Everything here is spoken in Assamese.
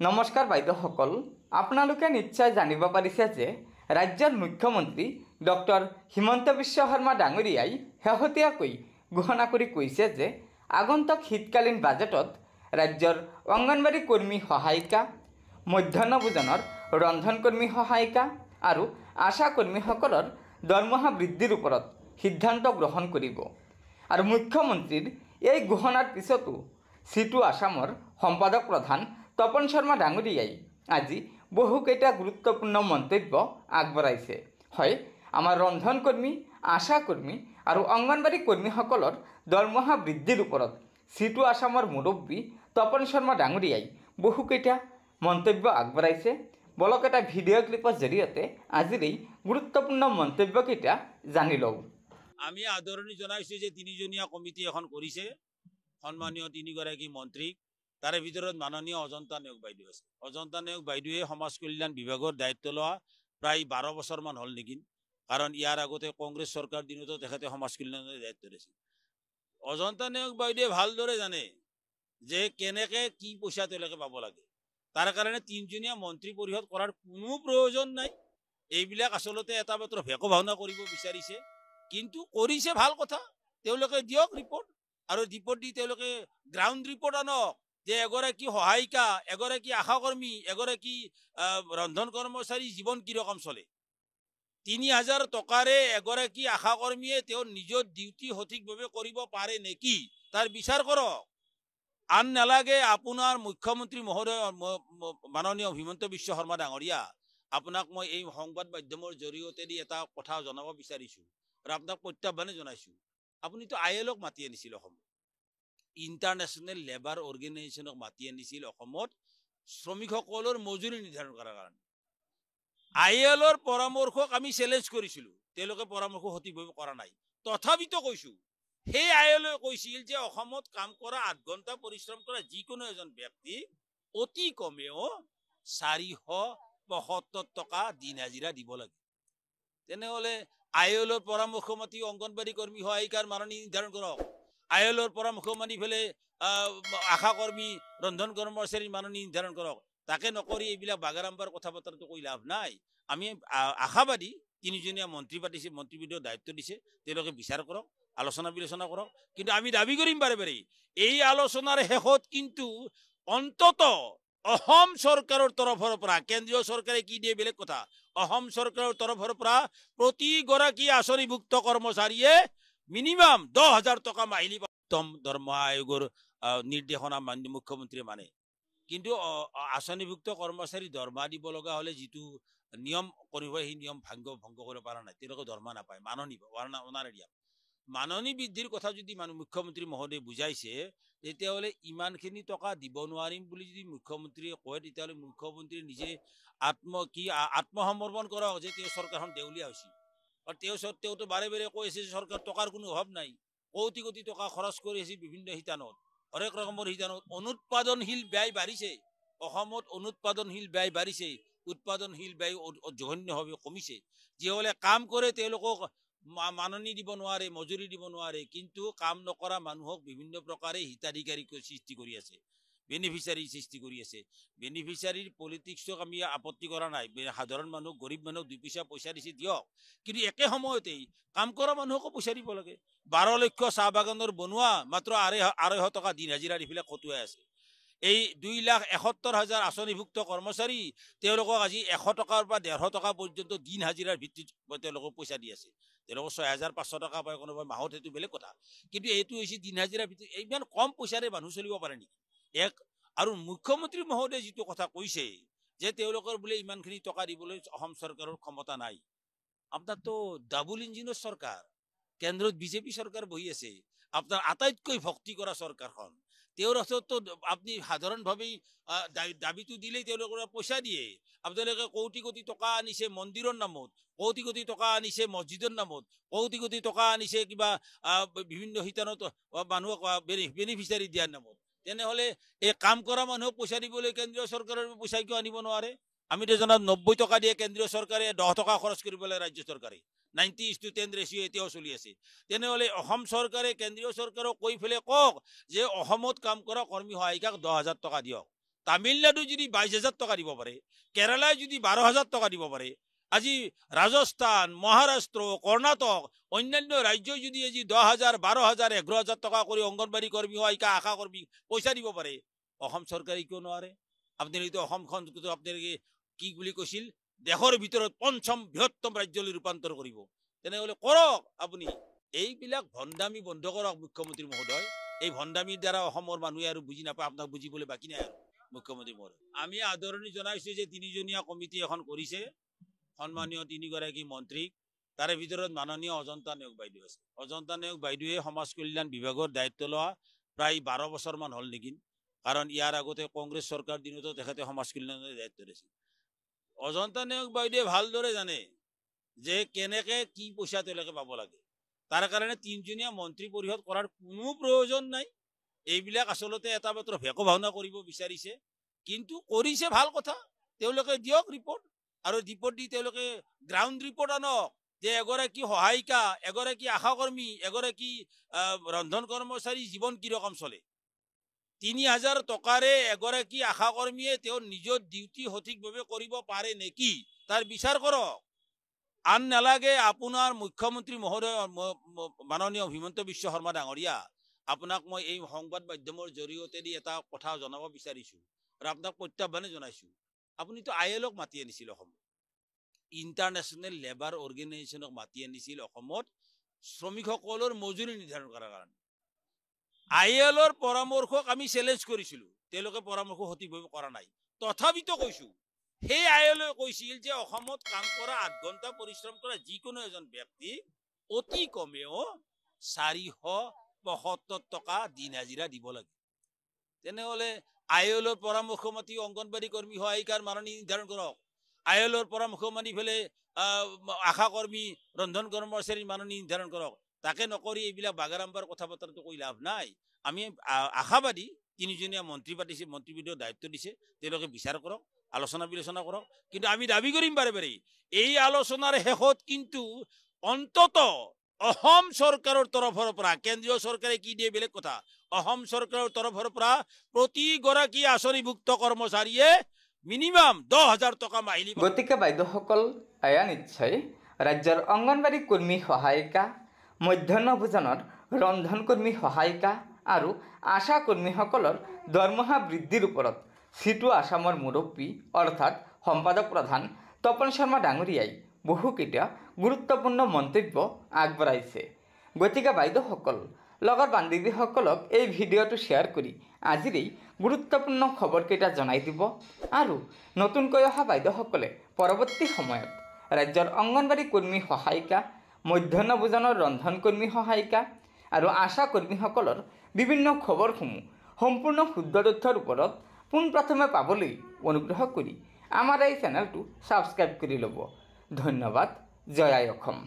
নমস্কাৰ বাইদেউসকল, আপোনালোকে নিশ্চয় জানিব পাৰিছে যে ৰাজ্যৰ মুখ্যমন্ত্ৰী ডক্টৰ হিমন্ত বিশ্ব শৰ্মা ডাঙৰীয়াই শেহতীয়াকৈ ঘোষণা কৰি কৈছে যে আগন্তুক শীতকালীন বাজেটত ৰাজ্যৰ অংগনবাড়ী কৰ্মী সহায়িকা, মধ্যাহ্ন ভোজনৰ ৰন্ধন কৰ্মী সহায়িকা আৰু আশা কৰ্মীসকলৰ দৰমহা বৃদ্ধিৰ ওপৰত সিদ্ধান্ত গ্ৰহণ কৰিব। আৰু মুখ্যমন্ত্ৰীৰ এই ঘোষণাৰ পিছতো চিটু আসামৰ সম্পাদক প্ৰধান তপন শৰ্মা ডাঙৰীয়াই আজি বহুকেইটা গুৰুত্বপূৰ্ণ মন্তব্য আগবঢ়াইছে। হয়, আমাৰ ৰন্ধন কৰ্মী, আশা কৰ্মী আৰু অংগনবাড়ী কৰ্মীসকলৰ দৰমহা বৃদ্ধিৰ ওপৰত চিটু আসামৰ মুৰব্বী তপন শৰ্মা ডাঙৰীয়াই বহুকেইটা মন্তব্য আগবঢ়াইছে। বলক এটা ভিডিঅ' ক্লিপৰ জৰিয়তে আজিৰ এই গুৰুত্বপূৰ্ণ মন্তব্যকেইটা জানি লওঁ। আমি আদৰণি জনাইছোঁ যে তিনিজনীয়া কমিটি এখন কৰিছে, সন্মানীয় তিনিগৰাকী মন্ত্ৰীক। তাৰে ভিতৰত মাননীয় অজন্তা নেওগ বাইদেউ আছে। অজন্তা নেওগ বাইদেৱে সমাজ কল্যাণ বিভাগৰ দায়িত্ব লোৱা প্ৰায় 12 বছৰমান হ'ল নেকি, কাৰণ ইয়াৰ আগতে কংগ্ৰেছ চৰকাৰ দিনতো তেখেতে সমাজ কল্যাণৰ দায়িত্ব লৈছিল। অজন্তা নেওগ বাইদেৱে ভালদৰে জানে যে কেনেকৈ কি পইচা তেওঁলোকে পাব লাগে। তাৰ কাৰণে তিনিজনীয়া মন্ত্ৰী পৰিষদ কৰাৰ কোনো প্ৰয়োজন নাই। এইবিলাক আচলতে এটা মাত্ৰ ভেকো ভাওনা কৰিব বিচাৰিছে, কিন্তু কৰিছে ভাল কথা। তেওঁলোকে দিয়ক ৰিপৰ্ট, আৰু ৰিপৰ্ট দি তেওঁলোকে গ্ৰাউণ্ড ৰিপৰ্ট আনক যে এগৰাকী সহায়িকা, এগৰাকী আশাকৰ্মী, এগৰাকী ৰন্ধন কৰ্মচাৰী জীৱন কি ৰকম চলে। 3000 টকাৰে এগৰাকী আশাকৰ্মীয়ে তেওঁৰ নিজৰ ডিউটি সঠিকভাৱে কৰিব পাৰে নেকি তাৰ বিচাৰ কৰক। আন নালাগে আপোনাৰ মুখ্যমন্ত্ৰী মহোদয় মাননীয় হিমন্ত বিশ্ব শৰ্মা ডাঙৰীয়া, আপোনাক মই এই সংবাদ মাধ্যমৰ জৰিয়তে দি এটা কথা জনাব বিচাৰিছোঁ আৰু আপোনাক প্ৰত্যাহ্বানে জনাইছোঁ। আপুনিতো ILOক মাতি আনিছিল অসমত, ইণ্টাৰনেশ্যনেল লেবাৰ অৰ্গেনাইজেশ্যনক মাতি আনিছিল অসমত শ্ৰমিকসকলৰ মজুৰি নিৰ্ধাৰণ কৰাৰ কাৰণে। ILOৰ পৰামৰ্শক আমি চেলেঞ্জ কৰিছিলোঁ, তেওঁলোকে পৰামৰ্শ সঠিকভাৱে কৰা নাই। তথাপিতো কৈছোঁ, সেই ILOই কৈছিল যে অসমত কাম কৰা 8 ঘণ্টা পৰিশ্ৰম কৰা যিকোনো এজন ব্যক্তি অতি কমেও 475 টকা দিন হাজিৰা দিব লাগে। তেনেহ'লে ILOৰ পৰামৰ্শ মাতি অংগনবাড়ী কৰ্মী সহায়িকাৰ মাননি নিৰ্ধাৰণ কৰক। ILOৰ পৰামৰ্শ মানি পেলাই আশা কৰ্মী, ৰন্ধন কৰ্মচাৰীৰ মাননি নিৰ্ধাৰণ কৰক। তাকে নকৰি এইবিলাক বাগাৰাম্বাৰ কথা বতৰাটো কৈ লাভ নাই। আমি আশাবাদী, তিনিজনীয়া মন্ত্ৰী পাতিছে, মন্ত্ৰীবিদৰ দায়িত্ব দিছে, তেওঁলোকে বিচাৰ কৰক, আলোচনা বিলোচনা কৰক। কিন্তু আমি দাবী কৰিম বাৰে বাৰে, এই আলোচনাৰ শেষত কিন্তু অন্তত অসম চৰকাৰৰ তৰফৰ পৰা, কেন্দ্ৰীয় চৰকাৰে কি দিয়ে বেলেগ কথা, অসম চৰকাৰৰ তৰফৰ পৰা প্ৰতিগৰাকী আঁচনিভুক্ত কৰ্মচাৰীয়ে মিনিমাম 10,000 টকা মাহিলী দৰমহা আয়োগৰ নিৰ্দেশনা মুখ্যমন্ত্ৰীয়ে মানে। কিন্তু আঁচনিভুক্ত কৰ্মচাৰী দৰমহা দিব লগা হ'লে যিটো নিয়ম কৰিব, সেই নিয়ম ভংগ কৰিব পৰা নাই, তেওঁলোকে দৰমহা নাপায়। মাননি বৃদ্ধিৰ কথা যদি মুখ্যমন্ত্ৰী মহোদয়ে বুজাইছে, তেতিয়াহ'লে ইমানখিনি টকা দিব নোৱাৰিম বুলি যদি মুখ্যমন্ত্ৰীয়ে কয়, তেতিয়াহ'লে মুখ্যমন্ত্ৰীয়ে নিজে আত্মসমৰ্পণ কৰক যে তেওঁ চৰকাৰখন দেউলীয়া হৈছিল। আৰু তেওঁতো বাৰে বাৰে কৈ আছে যে চৰকাৰ টকাৰ কোনো অভাৱ নাই, কোটি কোটি টকা খৰচ কৰি আছে বিভিন্ন শিতানত, হৰেক ৰকমৰ শিতানত। অনুৎপাদনশীল ব্যয় বাঢ়িছে, অসমত অনুৎপাদনশীল ব্যয় বাঢ়িছে, উৎপাদনশীল ব্যয় জঘন্যভাৱে কমিছে। যিসকলে কাম কৰে তেওঁলোকক মাননি দিব নোৱাৰে, মজুৰি দিব নোৱাৰে, কিন্তু কাম নকৰা মানুহক বিভিন্ন প্ৰকাৰে হিতাধিকাৰী সৃষ্টি কৰি আছে, বেনিফিচিয়াৰী সৃষ্টি কৰি আছে। বেনিফিচিয়াৰীৰ পলিটিক্সক আমি আপত্তি কৰা নাই, সাধাৰণ মানুহ, গৰীব মানুহক 2 পইচা দিছে দিয়ক, কিন্তু একে সময়তেই কাম কৰা মানুহকো পইচা দিব লাগে। 12 লক্ষ চাহ বাগানৰ বনোৱা মাত্ৰ 250 টকা দিন হাজিৰা দি পেলাই খটুৱাই আছে। এই 2,71,000 আঁচনিভুক্ত কৰ্মচাৰী, তেওঁলোকক আজি 100 টকাৰ পৰা 150 টকা পৰ্যন্ত দিন হাজিৰাৰ ভিত্তিত তেওঁলোকক পইচা দি আছে। তেওঁলোকক 6,500 টকা পায় কোনোবা মাহত, সেইটো বেলেগ কথা, কিন্তু এইটো হৈছে দিন হাজিৰাৰ ভিত্তিত। ইমান কম পইচাৰে মানুহ চলিব পাৰে নেকি? আৰু মুখ্যমন্ত্ৰী মহোদয়ে যিটো কথা কৈছে যে তেওঁলোকৰ বোলে ইমানখিনি টকা দিবলৈ অসম চৰকাৰৰ ক্ষমতা নাই। আপোনাৰতো ডাবল ইঞ্জিনৰ চৰকাৰ, কেন্দ্ৰত বিজেপি চৰকাৰ বহি আছে, আপোনাৰ আটাইতকৈ ভক্তি কৰা চৰকাৰখন। তেওঁৰ ওচৰততো আপুনি সাধাৰণভাৱেই দাবীটো দিলেই তেওঁলোকৰ পইচা দিয়ে। আপোনালোকে কোটি কোটি টকা আনিছে মন্দিৰৰ নামত, কোটি কোটি টকা আনিছে মছজিদৰ নামত, কোটি কোটি টকা আনিছে কিবা বিভিন্ন শিতানত মানুহক বেনিফিচিয়াৰী দিয়াৰ নামত। তেনেহ'লে এই কাম কৰা মানুহক পইচা দিবলৈ কেন্দ্ৰীয় চৰকাৰৰ পইচা কিয় আনিব নোৱাৰে? আমিতো জনাত 90 টকা দিয়ে কেন্দ্ৰীয় চৰকাৰে, 10 টকা খৰচ কৰিব লাগে ৰাজ্য চৰকাৰে। 90:10 ৰেচিঅ' এতিয়াও চলি আছে। তেনেহ'লে অসম চৰকাৰে কেন্দ্ৰীয় চৰকাৰক কৈ পেলাই কওক যে অসমত কাম কৰা কৰ্মী সহায়িকাক 10,000 টকা দিয়ক। তামিলনাডু যদি 22,000 টকা দিব পাৰে, কেৰালাই যদি 12,000 টকা দিব পাৰে, আজি ৰাজস্থান, মহাৰাষ্ট্ৰ, কৰ্ণাটক, অন্যান্য ৰাজ্যই যদি আজি 10,000, 12,000, 11,000 টকা কৰি অংগনবাড়ী কৰ্মী, সহায়িকা, আশা কৰ্মী পইচা দিব পাৰে, অসম চৰকাৰে কিয় নোৱাৰে? আপোনালোকে অসমখন আপোনালোকে কি বুলি কৈছিল, দেশৰ ভিতৰত 5ম বৃহত্তম ৰাজ্যলৈ ৰূপান্তৰ কৰিব, তেনেহ'লে কৰক আপুনি। এইবিলাক ভণ্ডামি বন্ধ কৰক মুখ্যমন্ত্ৰী মহোদয়। এই ভণ্ডামিৰ দ্বাৰা অসমৰ মানুহে আৰু বুজি নাপায়, আপোনাক বুজিবলৈ বাকী নাই আৰু মুখ্যমন্ত্ৰী মহোদয়। আমি আদৰণি জনাইছোঁ যে 3জনীয়া কমিটি এখন কৰিছে, সন্মানীয় 3গৰাকী মন্ত্ৰীক, তাৰে ভিতৰত মাননীয় অজন্তা নেওগ বাইদেউ আছে। অজন্তা নেওগ বাইদেৱে সমাজ কল্যাণ বিভাগৰ দায়িত্ব লোৱা প্ৰায় 12 বছৰমান হ'ল নেকি, কাৰণ ইয়াৰ আগতে কংগ্ৰেছ চৰকাৰ দিনতো তেখেতে সমাজ কল্যাণৰ দায়িত্ব দিছিল। অজন্তা নেওগ বাইদেৱে ভালদৰে জানে যে কেনেকে কি পইচা তেওঁলোকে পাব লাগে, তাৰ কাৰণে 3জনীয়া মন্ত্ৰী পৰিষদ কৰাৰ কোনো প্ৰয়োজন নাই। এইবিলাক আচলতে এটা মাত্ৰ ভেকো ভাওনা কৰিব বিচাৰিছে, কিন্তু কৰিছে ভাল কথা। তেওঁলোকে দিয়ক ৰিপৰ্ট, আৰু ৰিপৰ্ট দি তেওঁলোকে গ্ৰাউণ্ড ৰিপৰ্ট আনক যে এগৰাকী সহায়িকা, এগৰাকী আশাকৰ্মী, এগৰাকী ৰন্ধন কৰ্মচাৰী জীৱন কি ৰকম চলে। 3,000 টকাৰে এগৰাকী আশাকৰ্মীয়ে তেওঁৰ নিজৰ ডিউটি সঠিকভাৱে কৰিব পাৰে নেকি, তাৰ বিচাৰ কৰক। আন নালাগে আপোনাৰ মুখ্যমন্ত্ৰী মহোদয় মাননীয় হিমন্ত বিশ্ব শৰ্মা ডাঙৰীয়া, আপোনাক মই এই সংবাদ মাধ্যমৰ জৰিয়তে দি এটা কথা জনাব বিচাৰিছোঁ, আৰু আপোনাক প্ৰত্যাহ্বানে জনাইছোঁ। আপুনিতো ILOক মাতি আনিছিল অসমত, ইণ্টাৰনেশ্যনেল লেবাৰ অৰ্গেনাইজেশ্যনক মাতি আনিছিল অসমত শ্ৰমিকসকলৰ মজুৰি নিৰ্ধাৰণ কৰাৰ কাৰণে। ILOৰ পৰামৰ্শক আমি চেলেঞ্জ কৰিছিলোঁ, তেওঁলোকে পৰামৰ্শ সঠিকভাৱে কৰা নাই। তথাপিতো কৈছোঁ, সেই ILOৱে কৈছিল যে অসমত কাম কৰা 8 ঘণ্টা পৰিশ্ৰম কৰা যিকোনো এজন ব্যক্তি অতি কমেও 475 টকা দিন হাজিৰা দিব লাগে। তেনেহ'লে ILOৰ পৰামৰ্শ মাতি অংগনবাড়ী কৰ্মী, সহায়িকাৰ মাননি নিৰ্ধাৰণ কৰক। ILOৰ পৰামৰ্শ মানি পেলাই আশা কৰ্মী, ৰন্ধন কৰ্মচাৰীৰ মাননি নিৰ্ধাৰণ কৰক। তাকে নকৰি এইবিলাক বাগাৰাম্বাৰ কথা বতৰাটো কৈ লাভ নাই। আমি আশাবাদী, 3জনীয়া মন্ত্ৰী পাতিছে, মন্ত্ৰীবিদৰ দায়িত্ব দিছে, তেওঁলোকে বিচাৰ কৰক, আলোচনা বিলোচনা কৰক। কিন্তু আমি দাবী কৰিম বাৰে বাৰে, এই আলোচনাৰ শেষত কিন্তু অন্তত অসম চৰকাৰৰ তৰফৰ পৰা, কেন্দ্ৰীয় চৰকাৰে কি দিয়ে বেলেগ কথা, অসম চৰকাৰৰ তৰফৰ পৰা প্ৰতিগৰাকী আঁচনিভুক্ত কৰ্মচাৰীয়ে মিনিমাম 10,000 টকা মাহিলী। গতিকে বাইদেউসকল, এয়া নিশ্চয় ৰাজ্যৰ অংগনবাড়ী কৰ্মী সহায়িকা, মধ্যাহ্ন ভোজনৰ ৰন্ধন কৰ্মী সহায়িকা আৰু আশা কৰ্মীসকলৰ দৰমহা বৃদ্ধিৰ ওপৰত সিটো আসামৰ মুৰব্বী অৰ্থাৎ সম্পাদক প্ৰধান তপন শৰ্মা ডাঙৰীয়াই বহুকেইটা গুৰুত্বপূৰ্ণ মন্তব্য আগবঢ়াইছে। গতিকে বাইদেউসকল, লগৰ বান্ধৱীসকলক এই ভিডিঅ'টো শ্বেয়াৰ কৰি আজিৰ এই গুৰুত্বপূৰ্ণ খবৰকেইটা জনাই দিব, আৰু নতুনকৈ অহা বাইদেউসকলে পৰৱৰ্তী সময়ত ৰাজ্যৰ অংগনবাড়ী কৰ্মী সহায়িকা, মধ্যাহ্ন ভোজনৰ ৰন্ধন কৰ্মী সহায়িকা আৰু আশা কৰ্মীসকলৰ বিভিন্ন খবৰসমূহ সম্পূৰ্ণ শুদ্ধ তথ্যৰ ওপৰত পোনপ্ৰথমে পাবলৈ অনুগ্ৰহ কৰি আমাৰ এই চেনেলটো ছাবস্ক্ৰাইব কৰি ল'ব। ধন্যবাদ। জয় আই অসম।